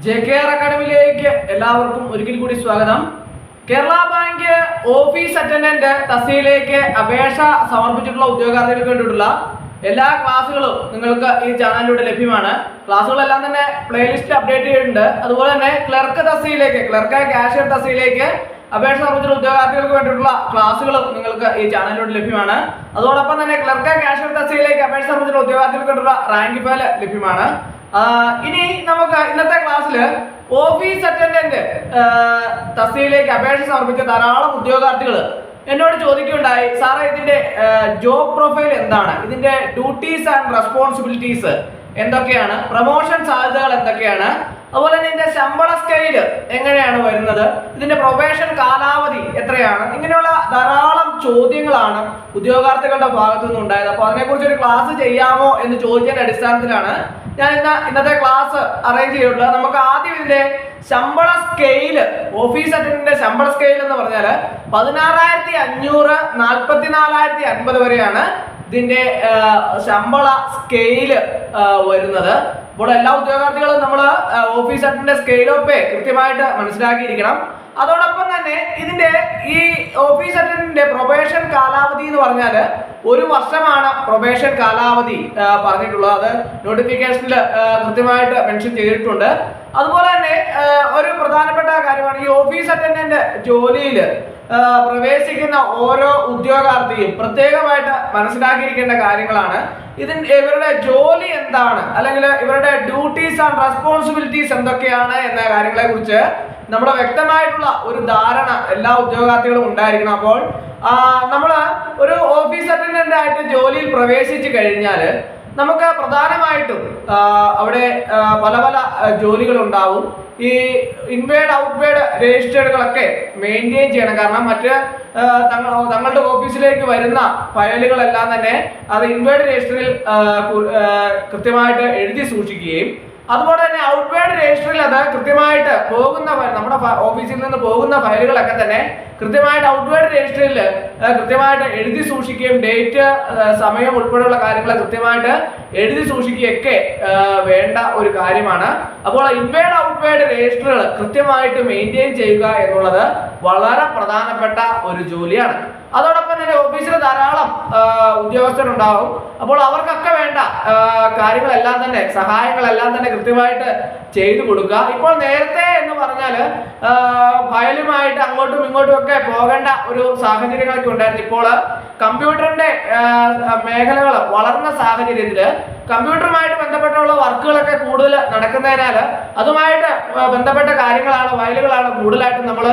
JKR അക്കാഡമിയിലേക്ക് എല്ലാവർക്കും ഒരിക്കൽ കൂടി സ്വാഗതം. കേരള ബാങ്ക് ഓഫീസ് അറ്റൻഡന്റ് തസ്തികയിലേക്ക് അപേക്ഷ സമർപ്പിച്ചിട്ടുള്ള ഉദ്യോഗാർത്ഥികൾക്ക് വേണ്ടിയിട്ടുള്ള എല്ലാ ക്ലാസ്സുകളും നിങ്ങൾക്ക് ഈ ചാനലിലൂടെ ലഭ്യമാണ്. ക്ലാസ്സുകളെല്ലാം തന്നെ പ്ലേലിസ്റ്റിൽ അപ്ഡേറ്റ് ചെയ്തിട്ടുണ്ട്. അതുപോലെ തന്നെ ക്ലർക്ക് കാഷ്യർ തസ്തികയിലേക്ക് അപേക്ഷ സമർപ്പിച്ച ഉദ്യോഗാർത്ഥികൾക്ക് വേണ്ടിയിട്ടുള്ള ക്ലാസ്സുകളും നിങ്ങൾക്ക് ഈ ചാനലിലൂടെ ലഭ്യമാണ്. അതോടൊപ്പം തന്നെ ക്ലർക്ക് കാഷ്യർ തസ്തികയിലേക്ക് അപേക്ഷ സമർപ്പിച്ച ഉദ്യോഗാർത്ഥികൾക്ക് വേണ്ടിയിട്ടുള്ള റാങ്ക് ഫയൽ ലഭ്യമാണ്. ഇനി നമുക്ക് ഇന്നത്തെ ക്ലാസ്സിൽ ഓഫീസ് അറ്റൻഡന്റ് തസ്തികയിലേക്ക് അപേക്ഷ സമർപ്പിച്ച ധാരാളം ഉദ്യോഗാർത്ഥികൾ എന്നോട് ചോദിക്കുകയുണ്ടായി, സാറേ ഇതിന്റെ ജോബ് പ്രൊഫൈൽ എന്താണ്, ഇതിന്റെ ഡ്യൂട്ടീസ് ആൻഡ് റെസ്പോൺസിബിലിറ്റീസ് എന്തൊക്കെയാണ്, പ്രൊമോഷൻ സാധ്യതകൾ എന്തൊക്കെയാണ്, അതുപോലെ തന്നെ ഇതിന്റെ ശമ്പള സ്കെയില് എങ്ങനെയാണ് വരുന്നത്, ഇതിന്റെ പ്രൊബേഷൻ കാലാവധി എത്രയാണ്, ഇങ്ങനെയുള്ള ധാരാളം ചോദ്യങ്ങളാണ് ഉദ്യോഗാർത്ഥികളുടെ ഭാഗത്തു നിന്ന് ഉണ്ടായത്. അപ്പോൾ അതിനെക്കുറിച്ച് ഒരു ക്ലാസ് ചെയ്യാമോ എന്ന് ചോദിച്ചതിന്റെ അടിസ്ഥാനത്തിലാണ് ഞാൻ ഇന്നത്തെ ക്ലാസ് അറേഞ്ച് ചെയ്തിട്ടുള്ളത്. നമുക്ക് ആദ്യം ഇതിന്റെ ശമ്പള സ്കെയില്, ഓഫീസ് അറ്റൻഡന്റിന്റെ ശമ്പള സ്കെയിൽ എന്ന് പറഞ്ഞാൽ 16,500 44,050 വരെയാണ് ഇതിന്റെ ശമ്പള സ്കെയില് വരുന്നത്. അപ്പോൾ എല്ലാ ഉദ്യോഗാർത്ഥികളും നമ്മൾ office attendant scale of pay കൃത്യമായിട്ട് മനസ്സിലാക്കിയിരിക്കണം. അതോടൊപ്പം തന്നെ ഇതിന്റെ ഈ ഓഫീസ് അറ്റൻഡന്റിന്റെ പ്രൊബേഷൻ കാലാവധി എന്ന് പറഞ്ഞാൽ 1 വർഷമാണ് പ്രൊബേഷൻ കാലാവധി പറഞ്ഞിട്ടുള്ളത്. അത് നോട്ടിഫിക്കേഷനിൽ കൃത്യമായിട്ട് മെൻഷൻ ചെയ്തിട്ടുണ്ട്. അതുപോലെ തന്നെ ഒരു പ്രധാനപ്പെട്ട കാര്യമാണ്, ഈ ഓഫീസ് അറ്റൻഡന്റ് ജോലിയിൽ പ്രവേശിക്കുന്ന ഓരോ ഉദ്യോഗാർത്ഥിയും പ്രത്യേകമായിട്ട് മനസ്സിലാക്കിയിരിക്കേണ്ട കാര്യങ്ങളാണ്. ഇവരുടെ ജോലി എന്താണ്, അല്ലെങ്കിൽ ഇവരുടെ ഡ്യൂട്ടീസ് ആൻഡ് റെസ്പോൺസിബിലിറ്റീസ് എന്തൊക്കെയാണ് എന്ന കാര്യങ്ങളെ കുറിച്ച് നമ്മുടെ വ്യക്തമായിട്ടുള്ള ഒരു ധാരണ എല്ലാ ഉദ്യോഗാർത്ഥികളും ഉണ്ടായിരിക്കണം. അപ്പോൾ നമ്മൾ ഒരു ഓഫീസ് അറ്റൻഡന്റ് ആയിട്ട് ജോലിയിൽ പ്രവേശിച്ചു കഴിഞ്ഞാൽ നമുക്ക് പ്രധാനമായിട്ടും അവിടെ പല പല ജോലികൾ ഉണ്ടാവും. ഈ ഇൻവേഡ് ഔട്ട്വേഡ് രജിസ്റ്റേർഡുകളൊക്കെ മെയിൻറ്റെയിൻ ചെയ്യണം. കാരണം മറ്റ് തങ്ങളുടെ ഓഫീസിലേക്ക് വരുന്ന ഫയലുകളെല്ലാം തന്നെ അത് ഇൻവേഡ് രജിസ്റ്ററിൽ കൃത്യമായിട്ട് എഴുതി സൂക്ഷിക്കുകയും അതുപോലെ തന്നെ ഔട്ട്വേഡ് രജിസ്റ്ററിൽ അത് കൃത്യമായിട്ട് നമ്മുടെ ഓഫീസിൽ നിന്ന് പോകുന്ന ഫയലുകളൊക്കെ തന്നെ കൃത്യമായിട്ട് ഔട്ട്വേഡ് രജിസ്റ്ററിൽ കൃത്യമായിട്ട് എഴുതി സൂക്ഷിക്കുകയും ഡേറ്റ്, സമയം ഉൾപ്പെടെയുള്ള കാര്യങ്ങൾ കൃത്യമായിട്ട് എഴുതി സൂക്ഷിക്കുകയൊക്കെ വേണ്ട ഒരു കാര്യമാണ്. അപ്പോൾ ഇൻവേഡ് ഔട്ട്വേഡ് രജിസ്റ്ററുകൾ കൃത്യമായിട്ട് മെയിൻറ്റെയിൻ ചെയ്യുക എന്നുള്ളത് വളരെ പ്രധാനപ്പെട്ട ഒരു ജോലിയാണ്. അതോടൊപ്പം തന്നെ ഓഫീസിൽ ധാരാളം ഉദ്യോഗസ്ഥരുണ്ടാവും. അപ്പോൾ അവർക്കൊക്കെ വേണ്ട കാര്യങ്ങളെല്ലാം തന്നെ, സഹായങ്ങളെല്ലാം തന്നെ കൃത്യമായിട്ട് ചെയ്തു കൊടുക്കുക. ഇപ്പോൾ നേരത്തെ എന്ന് പറഞ്ഞാൽ ഫയലുമായിട്ട് അങ്ങോട്ടും ഇങ്ങോട്ടും ഒക്കെ പോകേണ്ട ഒരു സാഹചര്യങ്ങളൊക്കെ ഉണ്ടായിരുന്നു. ഇപ്പോൾ കമ്പ്യൂട്ടറിന്റെ മേഖലകൾ വളർന്ന സാഹചര്യത്തിൽ കമ്പ്യൂട്ടറുമായിട്ട് ബന്ധപ്പെട്ടുള്ള വർക്കുകളൊക്കെ കൂടുതൽ നടക്കുന്നതിനാൽ അതുമായിട്ട് ബന്ധപ്പെട്ട കാര്യങ്ങളാണ്, ഫയലുകളാണ് കൂടുതലായിട്ടും നമ്മൾ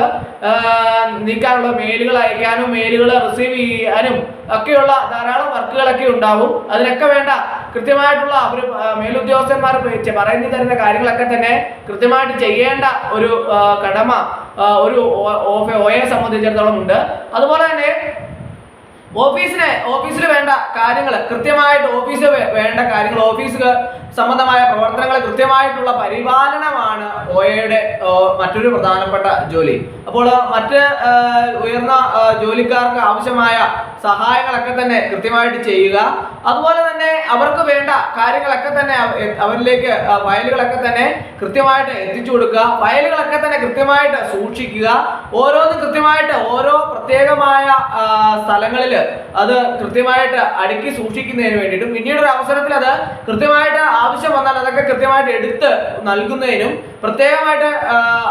നീക്കാനുള്ള. മെയിലുകൾ അയക്കാനും മെയിലുകൾ റിസീവ് ചെയ്യാനും ഒക്കെയുള്ള ധാരാളം വർക്കുകളൊക്കെ ഉണ്ടാവും. അതിനൊക്കെ വേണ്ട കൃത്യമായിട്ടുള്ള അവർ മേലുദ്യോഗസ്ഥന്മാർ പറഞ്ഞു തരുന്ന കാര്യങ്ങളൊക്കെ തന്നെ കൃത്യമായിട്ട് ചെയ്യേണ്ട ഒരു കടമ ഒരു OA സംബന്ധിച്ചിടത്തോളം ഉണ്ട്. അതുപോലെ തന്നെ ഓഫീസിൽ വേണ്ട കാര്യങ്ങൾ കൃത്യമായിട്ട്, ഓഫീസിൽ വേണ്ട കാര്യങ്ങൾ, ഓഫീസ് സംബന്ധമായ പ്രവർത്തനങ്ങൾ കൃത്യമായിട്ടുള്ള പരിപാലനമാണ് OAയുടെ മറ്റൊരു പ്രധാനപ്പെട്ട ജോലി. അപ്പോൾ മറ്റ് ഉയർന്ന ജോലിക്കാർക്ക് ആവശ്യമായ സഹായങ്ങളൊക്കെ തന്നെ കൃത്യമായിട്ട് ചെയ്യുക. അതുപോലെ തന്നെ അവർക്ക് വേണ്ട കാര്യങ്ങളൊക്കെ തന്നെ അവരിലേക്ക് ഫയലുകളൊക്കെ തന്നെ കൃത്യമായിട്ട് എത്തിച്ചു കൊടുക്കുക. ഫയലുകളൊക്കെ തന്നെ കൃത്യമായിട്ട് സൂക്ഷിക്കുക. ഓരോന്നും കൃത്യമായിട്ട് ഓരോ പ്രത്യേകമായ സ്ഥലങ്ങളിൽ അത് കൃത്യമായിട്ട് അടുക്കി സൂക്ഷിക്കുന്നതിന് വേണ്ടിയിട്ടും പിന്നീട് ഒരു അവസരത്തിൽ അത് കൃത്യമായിട്ട് ആവശ്യം വന്നാൽ അതൊക്കെ കൃത്യമായിട്ട് എടുത്ത് നൽകുന്നതിനും പ്രത്യേകമായിട്ട്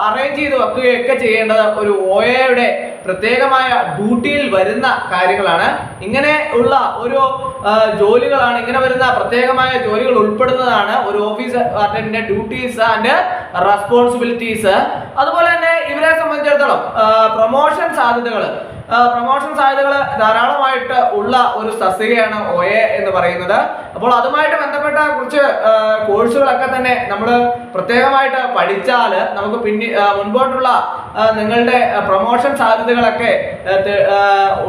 അറേഞ്ച് ചെയ്ത് വെക്കുകയൊക്കെ ചെയ്യേണ്ടത് ഒരു OAയുടെ പ്രത്യേകമായ ഡ്യൂട്ടിയിൽ വരുന്ന കാര്യങ്ങളാണ്. ഇങ്ങനെ ഉള്ള ഒരു ജോലികളാണ്, ഇങ്ങനെ വരുന്ന പ്രത്യേകമായ ജോലികൾ ഉൾപ്പെടുന്നതാണ് ഒരു office attendant duties and responsibilities. അതുപോലെ തന്നെ ഇവരെ സംബന്ധിച്ചിടത്തോളം പ്രൊമോഷൻ സാധ്യതകൾ ധാരാളമായിട്ട് ഉള്ള ഒരു തസ്തികയാണ് OA എന്ന് പറയുന്നത്. അപ്പോൾ അതുമായിട്ട് ബന്ധപ്പെട്ട കുറച്ച് കോഴ്സുകളൊക്കെ തന്നെ നമ്മൾ പ്രത്യേകമായിട്ട് പഠിച്ചാൽ നമുക്ക് മുൻപോട്ടുള്ള നിങ്ങളുടെ പ്രൊമോഷൻ സാധ്യതകളൊക്കെ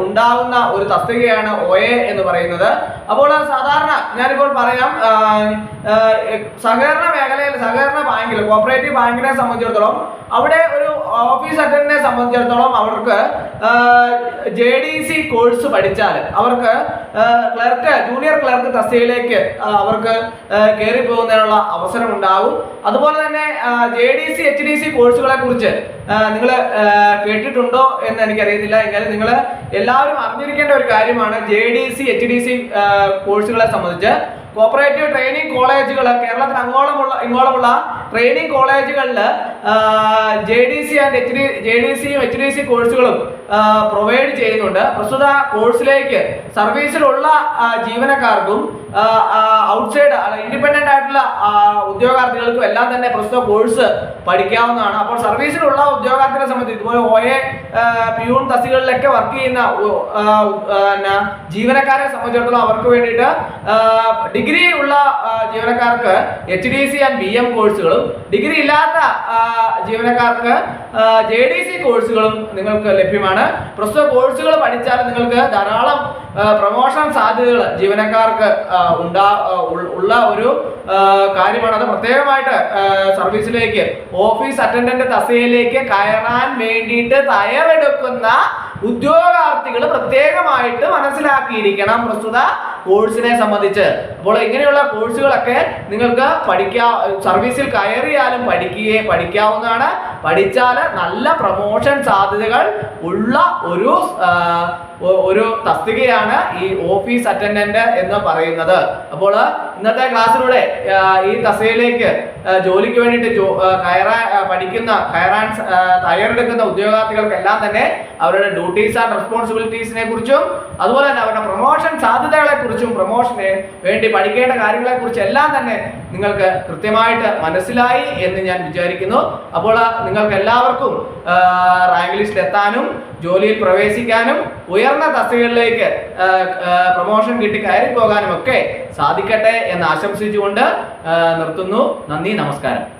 ഉണ്ടാകുന്ന ഒരു തസ്തികയാണ് OA എന്ന് പറയുന്നത്. അപ്പോൾ സാധാരണ ഞാനിപ്പോൾ പറയാം, സഹകരണ മേഖലയിൽ, സഹകരണ ബാങ്കിൽ, കോപ്പറേറ്റീവ് ബാങ്കിനെ സംബന്ധിച്ചിടത്തോളം അവിടെ ഒരു ഓഫീസ് അറ്റൻഡന്റിനെ സംബന്ധിച്ചിടത്തോളം അവർക്ക് JDC കോഴ്സ് പഠിച്ചാൽ അവർക്ക് ജൂനിയർ ക്ലർക്ക് തസ്തികയിലേക്ക് അവർക്ക് കയറി പോകുന്നതിനുള്ള അവസരം ഉണ്ടാവും. അതുപോലെ തന്നെ JDC HDC കോഴ്സുകളെ കുറിച്ച് നിങ്ങൾ കേട്ടിട്ടുണ്ടോ എന്ന് എനിക്കറിയത്തില്ല. എങ്കിലും നിങ്ങൾ എല്ലാവരും അറിഞ്ഞിരിക്കേണ്ട ഒരു കാര്യമാണ് JDC HDC കോഴ്സുകളെ സംബന്ധിച്ച്. കോപ്പറേറ്റീവ് ട്രെയിനിങ് കോളേജുകൾ കേരളത്തിൽ ഇങ്ങോളമുള്ള ട്രെയിനിങ് കോളേജുകളിൽ JDCയും HDC കോഴ്സുകളും പ്രൊവൈഡ് ചെയ്യുന്നുണ്ട്. പ്രസ്തുത കോഴ്സിലേക്ക് സർവീസിലുള്ള ജീവനക്കാർക്കും ഔട്ട്സൈഡ് ഇൻഡിപെൻഡന്റ് ആയിട്ടുള്ള ഉദ്യോഗാർത്ഥികൾക്കും എല്ലാം തന്നെ പ്രസ്തുത കോഴ്സ് പഠിക്കാവുന്നതാണ്. അപ്പോൾ സർവീസിലുള്ള ഉദ്യോഗാർത്ഥികളെ സംബന്ധിച്ച് ഇതുപോലെ OA പ്യൂൺ തസ്തികകളിലൊക്കെ വർക്ക് ചെയ്യുന്ന ജീവനക്കാരെ സംബന്ധിച്ചിടത്തോളം അവർക്ക് വേണ്ടിയിട്ട് ഡിഗ്രി ഉള്ള ജീവനക്കാർക്ക് HDC ആൻഡ് BM കോഴ്സുകളും ഡിഗ്രി ഇല്ലാത്ത ജീവനക്കാർക്ക് JDC കോഴ്സുകളും നിങ്ങൾക്ക് ലഭ്യമാണ്. പ്രസ്തുത കോഴ്സുകൾ പഠിച്ചാൽ നിങ്ങൾക്ക് ധാരാളം പ്രൊമോഷൻ സാധ്യതകൾ ജീവനക്കാർക്ക് ഉള്ള ഒരു കാര്യമാണ്. അത് പ്രത്യേകമായിട്ട് സർവീസിലേക്ക് ഓഫീസ് അറ്റൻഡന്റ് തസ്തികയിലേക്ക് കയറാൻ വേണ്ടിയിട്ട് തയ്യാറെടുക്കുന്ന ഉദ്യോഗാർത്ഥികൾ പ്രത്യേകമായിട്ട് മനസ്സിലാക്കിയിരിക്കണം പ്രസ്തുത കോഴ്സിനെ സംബന്ധിച്ച്. അപ്പോൾ ഇങ്ങനെയുള്ള കോഴ്സുകളൊക്കെ നിങ്ങൾക്ക് സർവീസിൽ കയറിയാലും പഠിക്കാവുന്നതാണ്. പഠിച്ചാൽ നല്ല പ്രൊമോഷൻ സാധ്യതകൾ ഉള്ള ഒരു തസ്തികയാണ് ഈ ഓഫീസ് അറ്റൻഡന്റ് എന്ന് പറയുന്നത്. അപ്പോൾ ഇന്നത്തെ ക്ലാസ്സിലൂടെ ഈ തസ്തികയിലേക്ക് ജോലിക്ക് വേണ്ടിയിട്ട് കയറാൻ തയ്യാറെടുക്കുന്ന ഉദ്യോഗാർത്ഥികൾക്കെല്ലാം തന്നെ അവരുടെ ഡ്യൂട്ടീസ് ആൻഡ് റെസ്പോൺസിബിലിറ്റീസിനെ കുറിച്ചും അതുപോലെ തന്നെ അവരുടെ പ്രൊമോഷൻ സാധ്യതകളെ കുറിച്ചും പ്രൊമോഷന് വേണ്ടി പഠിക്കേണ്ട കാര്യങ്ങളെ കുറിച്ച് എല്ലാം തന്നെ നിങ്ങൾക്ക് കൃത്യമായിട്ട് മനസ്സിലായി എന്ന് ഞാൻ വിചാരിക്കുന്നു. അപ്പോൾ നിങ്ങൾക്ക് എല്ലാവർക്കും റാങ്ക് ലിസ്റ്റ് എത്താനും ജോലിയിൽ പ്രവേശിക്കാനും ഉയർന്ന തസ്തികകളിലേക്ക് പ്രൊമോഷൻ കിട്ടി കയറി പോകാനും ഒക്കെ സാധിക്കട്ടെ എന്ന് ആശംസിച്ചുകൊണ്ട് നിർത്തുന്നു. നന്ദി, നമസ്കാരം.